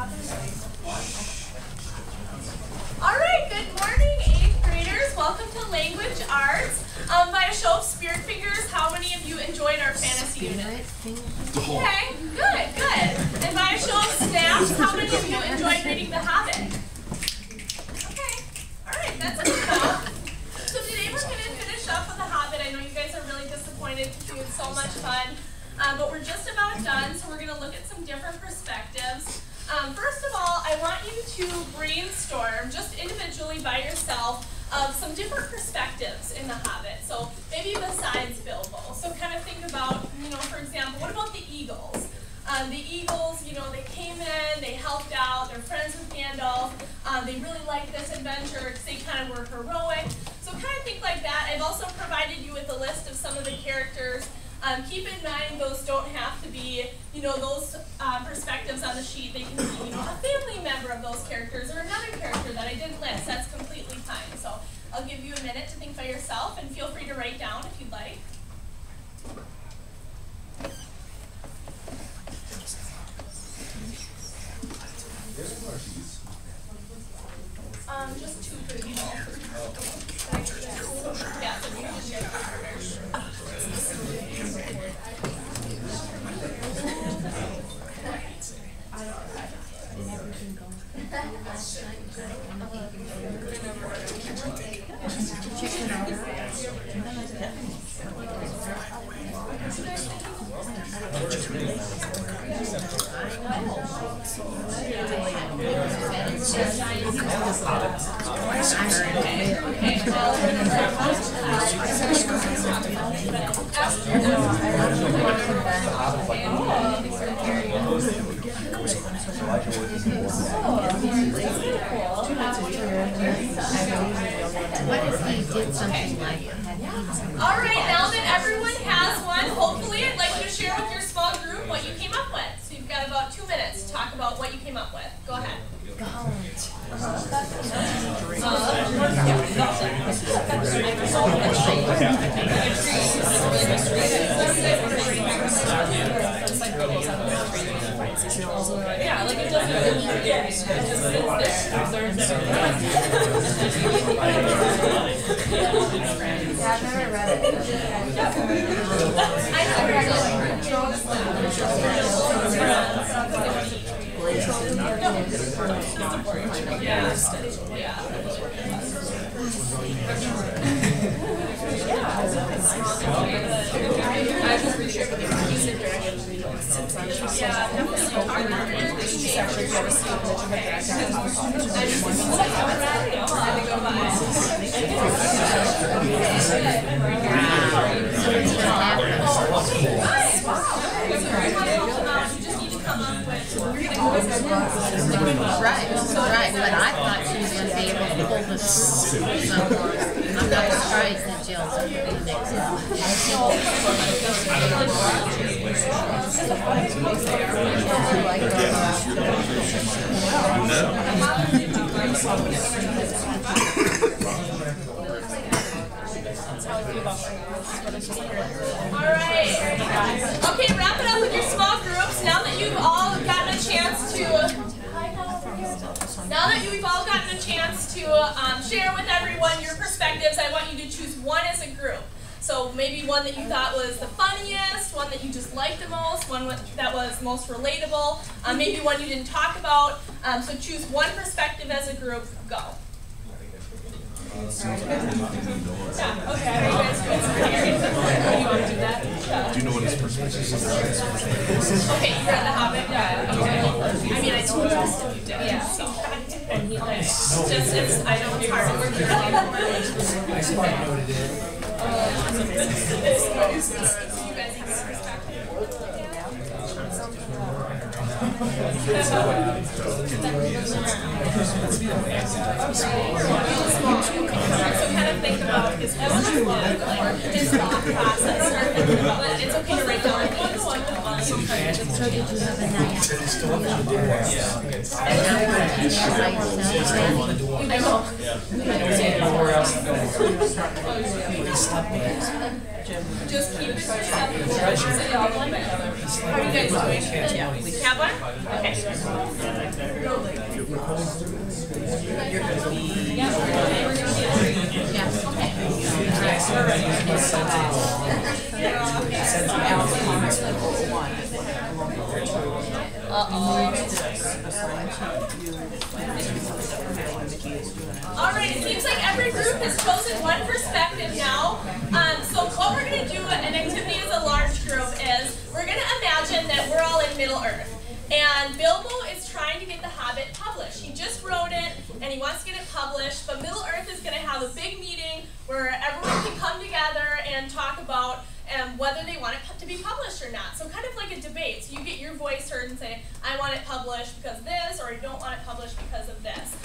All right, good morning, 8th graders. Welcome to Language Arts. By a show of spirit fingers, how many of you enjoyed our fantasy unit? Okay, good. And by a show of snaps, how many of you enjoyed reading The Hobbit? Okay, all right, that's good enough. So today we're going to finish up with The Hobbit. I know you guys are really disappointed because we had so much fun, but we're just about done, so we're going to look at some different perspectives. First of all, I want you to brainstorm, just individually by yourself, of some different perspectives in The Hobbit. So maybe besides Bilbo. So kind of think about, for example, what about the Eagles? The Eagles, they came in, they helped out, they're friends with Gandalf, they really liked this adventure because they kind of were heroic. So kind of think like that. I've also provided you with a list of some of the characters. Keep in mind those don't have to be, those perspectives on the sheet. They can be, a family member of those characters or another character that I didn't list. That's completely fine. So I'll give you a minute to think by yourself and feel free to write down if you'd like. Just two for people. Yeah, so you can just share All right, now that everyone has one, hopefully I'd like you to share with your small group what you came up with. So you've got about 2 minutes to talk about what you came up with. Go ahead. Yeah, like it doesn't it just sits there. I've never read it. I never read it. I just reshared with the music direction. Right, but I thought she was going to be able to pull the somewhere. I'm not surprised that Jill's going to be next Alright. Okay, wrap it up with your small groups. Now that you've all gotten a chance to share with everyone your perspectives, I want you to choose one as a group. So maybe one that you thought was the funniest, one that you just liked the most, one that was most relatable, maybe one you didn't talk about. So choose one perspective as a group. Go. Yeah, okay. Are you guys good? You want to do that? Yeah. Do you know what his perspective is? Okay, you read The Hobbit? Yeah. Okay. I mean, I know most of you did. Yeah. So. And he like, I know it's hard to work with you. I smart noted it. So you guys have a perspective? So kind of think about his thought process. But it's okay to write down things. So did you have a nice Just keep it to yourself. How are you guys doing? Yeah. Have one? Okay. Alright, it seems like every group has chosen one perspective now. So what we're going to do, an activity as a large group, is we're going to imagine that we're all in Middle Earth. And Bilbo is trying to get The Hobbit published. He just wrote it, and he wants to get it published, but Middle Earth is going to have a big meeting where everyone can come together and talk about whether they want it to be published or not. So kind of like a debate. So you get your voice heard and say, I want it published because of this, or I don't want it published because of this.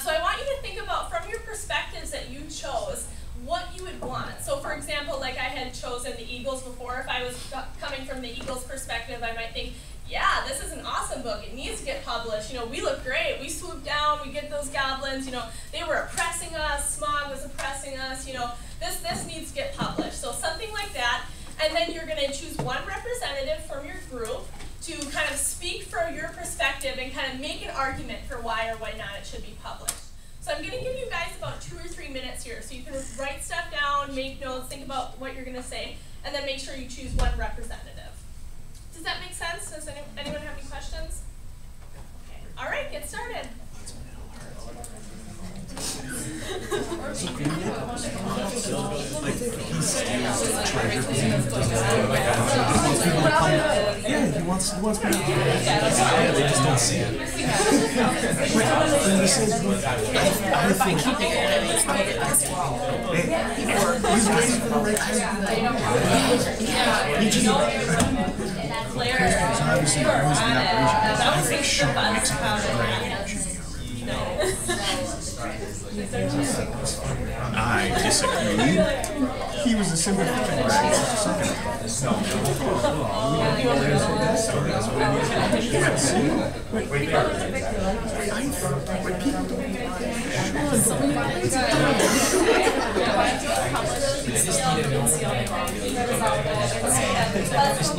So I want you to think about, from your perspectives that you chose, what you would want. So for example, like I had chosen the Eagles before. If I was coming from the Eagles perspective, I might think, yeah, this is an awesome book. It needs to get published. You know, we look great. We swoop down. We get those goblins. You know, they were oppressing us. Smaug was oppressing us. You know, this needs to get published. So something like that. And then you're going to choose one representative from your group to kind of speak from your perspective and kind of make an argument for why or why not it should be published. So I'm going to give you guys about 2 or 3 minutes here. So you can write stuff down, make notes, think about what you're going to say, and then make sure you choose one representative. Does that make sense? Does anyone have any questions? Okay. All right, get started. Yeah, he wants me to. They just don't see it. He's waiting for the right time. Claire, obviously that was the sure makes it I disagree. He was a sympathetic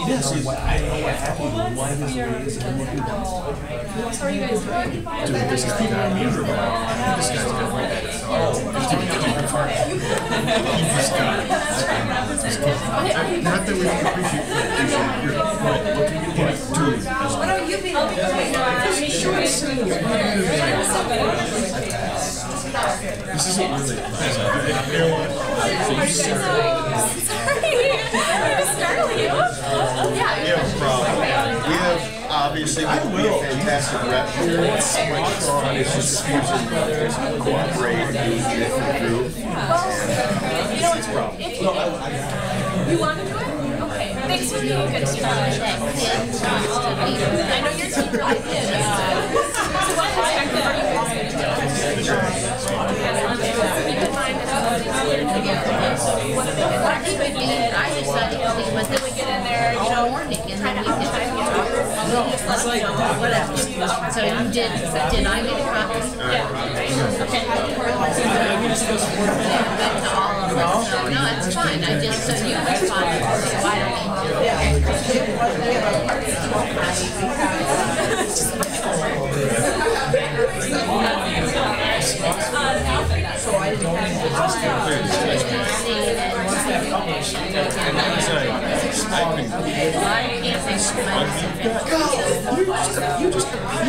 Yes, I know what happened. Why this way is it looking down? How are you guys doing? Dude, this guy got me. This guy's got me. He just got it. Not that we don't appreciate it. Dude. What are you being? This isn't really Sorry. Startle you? Yeah. We have a problem. We have obviously a fantastic rep here. It's just brothers cooperate in a different group. You want to do it? Okay. Thanks for being a good team. I know your team really did. So what perspective are you guys going to do? Keep in mind that I decided to when we get in there, you know, Morning, and then we can just let them know, whatever. So you did I get a copy? yeah. Okay. Back to all of us. So, no, it's fine. I just, so you responded, so I don't need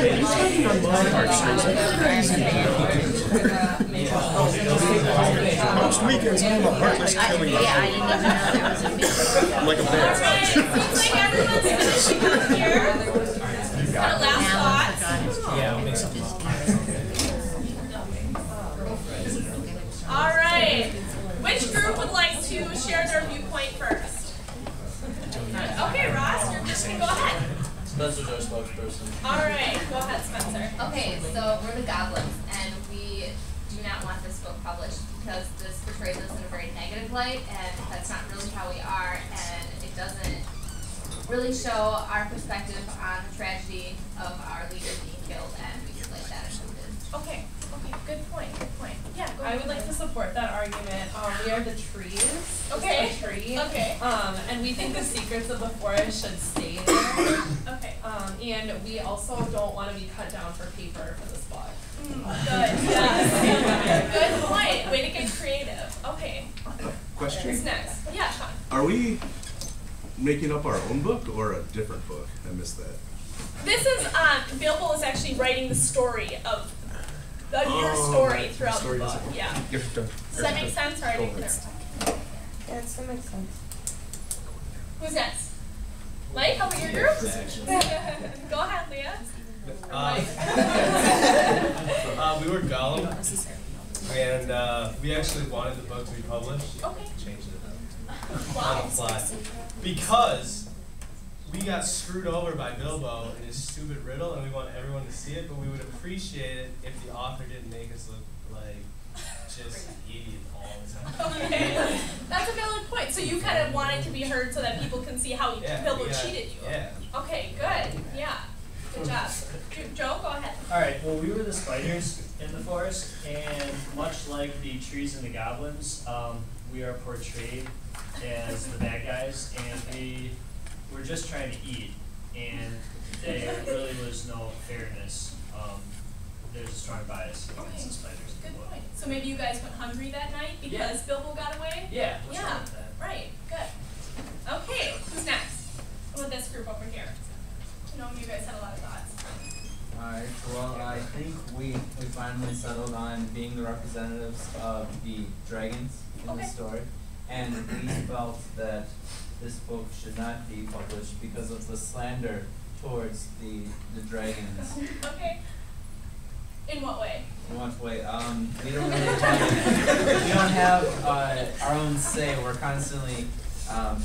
You're talking on my heartstrings. Most weekends I'm a heartless killing. Yeah, I didn't even know there was a meeting. I'm like a bear. Alright, looks like everyone's finishing up here. Got a last thoughts? Alright. Which group would like to share their viewpoint first? Okay, Ross, you're just going to go ahead. Spencer's our spokesperson. Alright, go ahead, Spencer. Okay, so we're the goblins, and we do not want this book published because this portrays us in a very negative light, and that's not really how we are, and it doesn't really show our perspective on the tragedy of our leader being killed, and we would like that included. Okay, good point, good point. Yeah, support that argument. We are the trees. Okay. Just a tree. Okay. And we think the secrets of the forest should stay there. Okay. And we also don't want to be cut down for paper for this book. Good. Yes. Good point. Way to get creative. Okay. Question. Who's next? Yeah, Sean. Are we making up our own book or a different book? I missed that. This is Bilbo is actually writing the story of your story throughout the book. Yeah. Does that make sense? Or I didn't clarify. Yeah, that makes sense. Who's next? Mike, how about your group? Go ahead, Leah. We were Gollum, and we actually wanted the book to be published. Okay. Changed it Why? on the fly. Because we got screwed over by Bilbo and his stupid riddle, and we want everyone to see it, but we would appreciate it if the author didn't make us look like just idiots all the time. Okay. That's a valid point. So you kind of want it to be heard so that people can see how Bilbo cheated you. Yeah. Okay, good. Yeah. Good job. Joe, go ahead. Alright, well, we were the spiders in the forest, and much like the trees and the goblins, we are portrayed as the bad guys, and we were just trying to eat, and there really was no fairness. There's a strong bias against the spiders in the Good book. point. So maybe you guys went hungry that night because Bilbo got away? Yeah, what's wrong with that? Right. Good. Okay, who's next? How about this group over here? I know you guys had a lot of thoughts. Alright, well, I think we finally settled on being the representatives of the dragons in the story, and we felt that this book should not be published because of the slander towards the dragons. Okay. In what way? In what way? We don't really we don't have our own say. We're constantly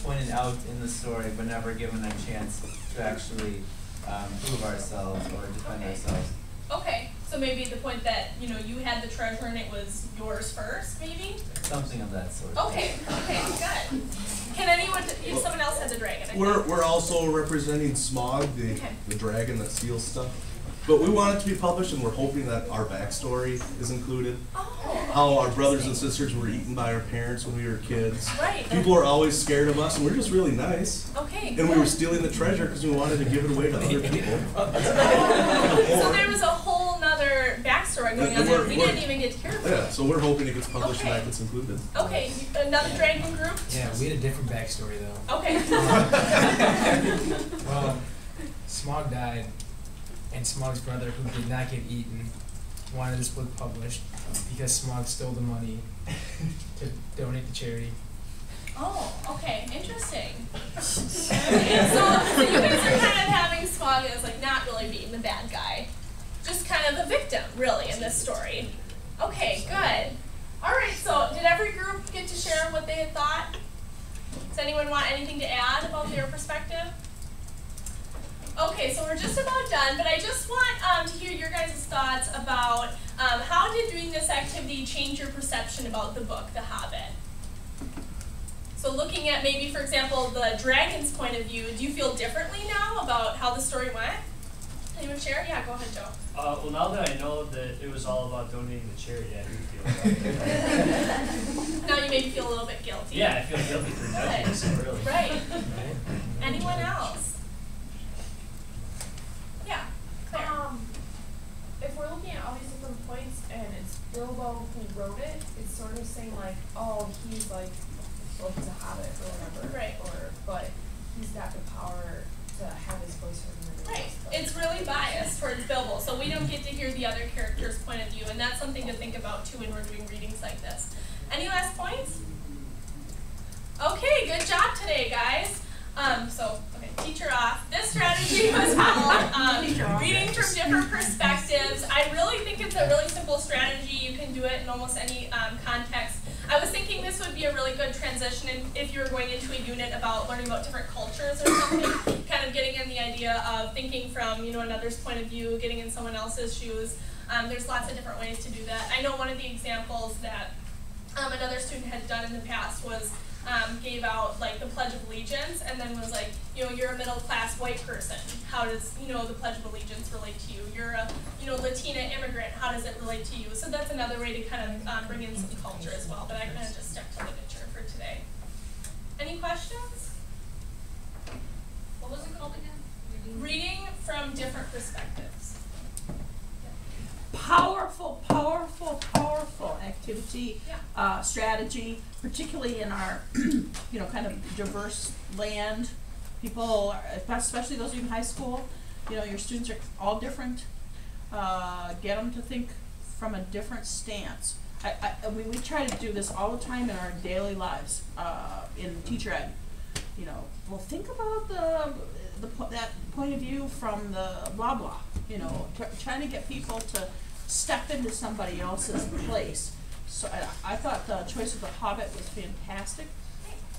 pointed out in the story, but never given a chance to actually prove ourselves or defend ourselves. Okay, so maybe the point that, you had the treasure and it was yours first, maybe? Something of that sort. Okay, good. Can anyone, if someone else had the dragon? We're also representing Smaug, the dragon that steals stuff. But we want it to be published, and we're hoping that our backstory is included. How our brothers and sisters were eaten by our parents when we were kids. Right. People are always scared of us, and we're just really nice. Okay. And we were stealing the treasure because we wanted to give it away to other people. So there was a whole nother backstory going on there. We didn't even get to hear about. Yeah, so we're hoping it gets published and that gets included. Okay, another dragon group? Yeah, we had a different backstory though. Okay. Well, Smaug died, and Smaug's brother, who did not get eaten, wanted this book published because Smaug stole the money to donate to charity. Oh, okay, interesting. So you guys are kind of having Smaug as like not really being the bad guy, just kind of the victim, really, in this story. Okay, good. All right, so did every group get to share what they had thought? Does anyone want anything to add about their perspective? Okay, so we're just about done, but I just want to hear your guys' thoughts about how did doing this activity change your perception about the book, The Hobbit? So looking at maybe, for example, the dragon's point of view, do you feel differently now about how the story went? Anyone share? Yeah, go ahead, Joe. Well, now that I know that it was all about donating to charity, I do feel better. Now you maybe feel a little bit guilty. Yeah, I feel guilty for judging myself, really. Right. Anyone else? Yeah, Claire. If we're looking at all these different points and it's Bilbo who wrote it, it's sort of saying like, oh, he's like, well, he's a hobbit or whatever. Right. But he's got the power to have his voice heard. Right. It's really biased towards Bilbo, so we don't get to hear the other character's point of view, and that's something to think about too when we're doing readings like this. Any last points? Okay, good job today, guys. Teacher off. This strategy was called reading from different perspectives. I really think it's a really simple strategy. You can do it in almost any context. I was thinking this would be a really good transition if you were going into a unit about learning about different cultures or something, kind of getting in the idea of thinking from another's point of view, getting in someone else's shoes. There's lots of different ways to do that. I know one of the examples that another student had done in the past was gave out like the Pledge of Allegiance, and then was like, you're a middle class white person. How does the Pledge of Allegiance relate to you? You're a Latina immigrant, how does it relate to you? So that's another way to kind of bring in some culture as well, but I kind of just stuck to literature for today. Any questions? What was it called again? Reading from different perspectives. Powerful, powerful, powerful activity, Yeah. strategy, particularly in our, kind of diverse land. People, especially those of you in high school, your students are all different. Get them to think from a different stance. We try to do this all the time in our daily lives, in teacher ed. Well, think about that point of view from the blah blah. Trying to get people to step into somebody else's place. So I thought the choice of The Hobbit was fantastic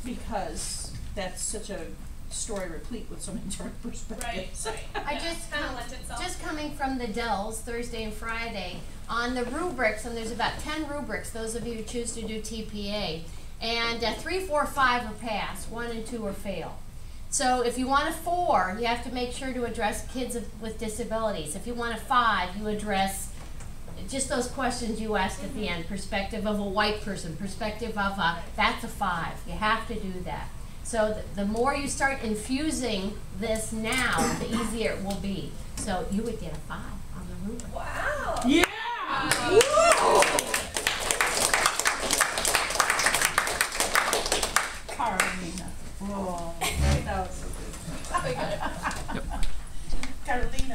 because that's such a story replete with so many different perspectives. Right. I just kind of lent itself. Just coming from the Dells Thursday and Friday on the rubrics, and there's about 10 rubrics. Those of you who choose to do TPA, and 3, 4, 5 are pass, 1 and 2 are fail. So if you want a 4, you have to make sure to address kids with disabilities. If you want a 5, you address just those questions you asked at the end. Perspective of a white person, perspective of that's a 5. You have to do that. So the more you start infusing this now, the easier it will be. So you would get a 5 on the rubric. Wow. Yeah. Carolina. Oh, that was so good. We got it. Carolina.